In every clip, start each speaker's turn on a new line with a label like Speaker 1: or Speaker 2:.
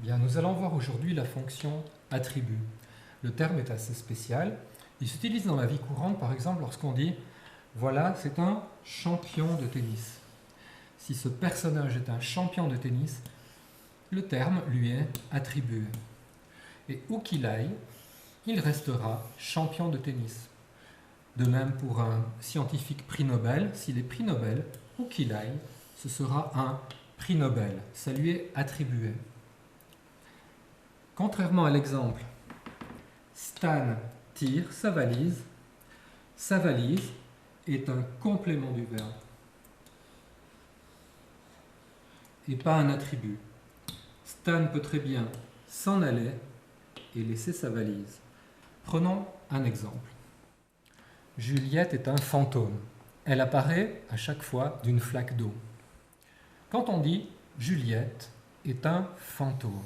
Speaker 1: Bien, nous allons voir aujourd'hui la fonction attribut. Le terme est assez spécial. Il s'utilise dans la vie courante, par exemple, lorsqu'on dit « voilà, c'est un champion de tennis ». Si ce personnage est un champion de tennis, le terme lui est attribué. Et où qu'il aille, il restera champion de tennis. De même pour un scientifique prix Nobel, s'il est prix Nobel, où qu'il aille, ce sera un prix Nobel. Ça lui est attribué. Contrairement à l'exemple, Stan tire sa valise est un complément du verbe et pas un attribut. Stan peut très bien s'en aller et laisser sa valise. Prenons un exemple. Juliette est un fantôme. Elle apparaît à chaque fois d'une flaque d'eau. Quand on dit Juliette est un fantôme,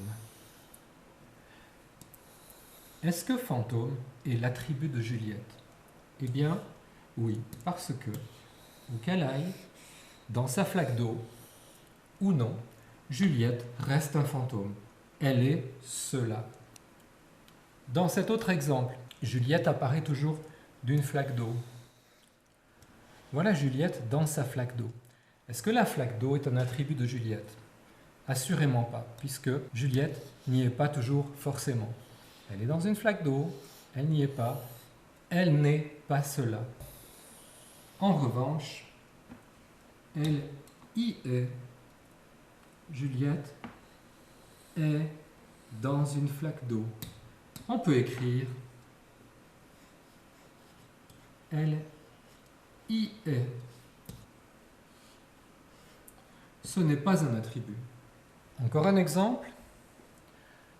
Speaker 1: est-ce que fantôme est l'attribut de Juliette? Eh bien, oui, parce que, où qu'elle aille, dans sa flaque d'eau, ou non, Juliette reste un fantôme. Elle est cela. Dans cet autre exemple, Juliette apparaît toujours d'une flaque d'eau. Voilà Juliette dans sa flaque d'eau. Est-ce que la flaque d'eau est un attribut de Juliette? Assurément pas, puisque Juliette n'y est pas toujours forcément. Elle est dans une flaque d'eau, elle n'y est pas, elle n'est pas cela. En revanche, elle y est. Juliette est dans une flaque d'eau. On peut écrire elle y est. Ce n'est pas un attribut. Encore un exemple.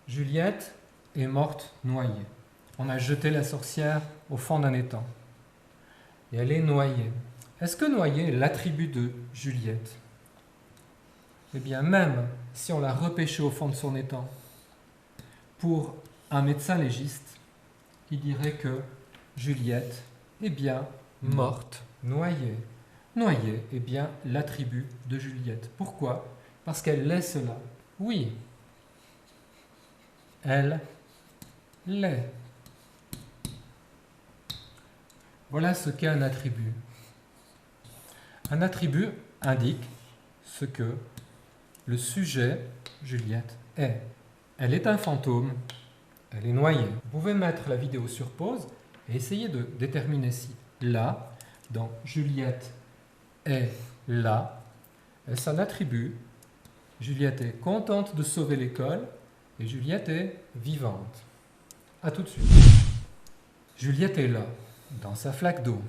Speaker 1: Juliette est morte noyée. On a jeté la sorcière au fond d'un étang. Et elle est noyée. Est-ce que noyée est l'attribut de Juliette? Eh bien, même si on l'a repêchée au fond de son étang, pour un médecin légiste, il dirait que Juliette est bien morte, noyée. Noyée est bien l'attribut de Juliette. Pourquoi? Parce qu'elle l'est cela. Oui, elle l'est. Voilà ce qu'est un attribut. Un attribut indique ce que le sujet, Juliette, est. Elle est un fantôme, elle est noyée. Vous pouvez mettre la vidéo sur pause et essayer de déterminer si là, dans Juliette est là, est-ce un attribut? Juliette est contente de sauver l'école et Juliette est vivante. A tout de suite. Juliette est là, dans sa flaque d'eau.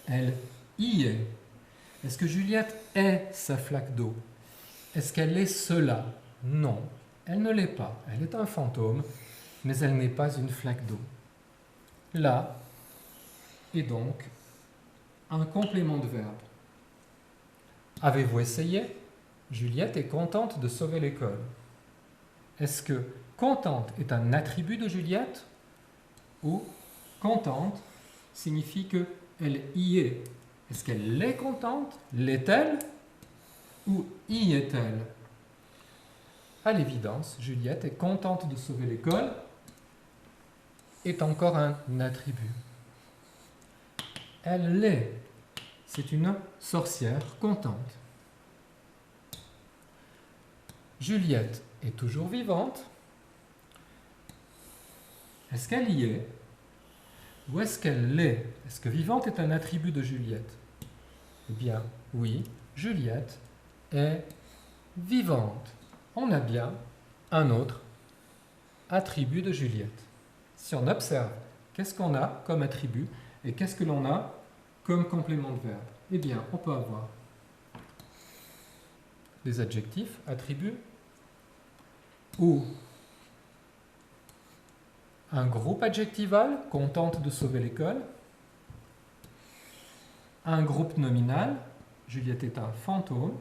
Speaker 1: Elle y est. Est-ce que Juliette est sa flaque d'eau? Est-ce qu'elle est cela? Non, elle ne l'est pas. Elle est un fantôme, mais elle n'est pas une flaque d'eau. Là est donc un complément de verbe. Avez-vous essayé? Juliette est contente de sauver l'école. Est-ce que contente est un attribut de Juliette? Ou contente signifie qu'elle y est? Est-ce qu'elle est contente? L'est-elle? Ou y est-elle? À l'évidence, Juliette est contente de sauver l'école est encore un attribut. Elle l'est. C'est une sorcière contente. Juliette est toujours vivante. Est-ce qu'elle y est? Ou est-ce qu'elle l'est? Est-ce que vivante est un attribut de Juliette? Eh bien, oui, Juliette est vivante. On a bien un autre attribut de Juliette. Si on observe, qu'est-ce qu'on a comme attribut et qu'est-ce que l'on a comme complément de verbe? Eh bien, on peut avoir des adjectifs, attributs, ou un groupe adjectival, contente de sauver l'école, un groupe nominal, Juliette est un fantôme,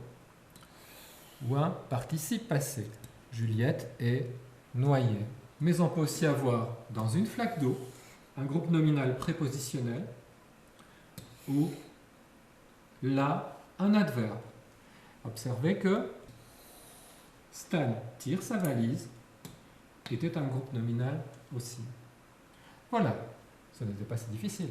Speaker 1: ou un participe passé, Juliette est noyée. Mais on peut aussi avoir, dans une flaque d'eau, un groupe nominal prépositionnel, ou là, un adverbe. Observez que Stan tire sa valise était un groupe nominal aussi. Voilà, ça n'était pas si difficile.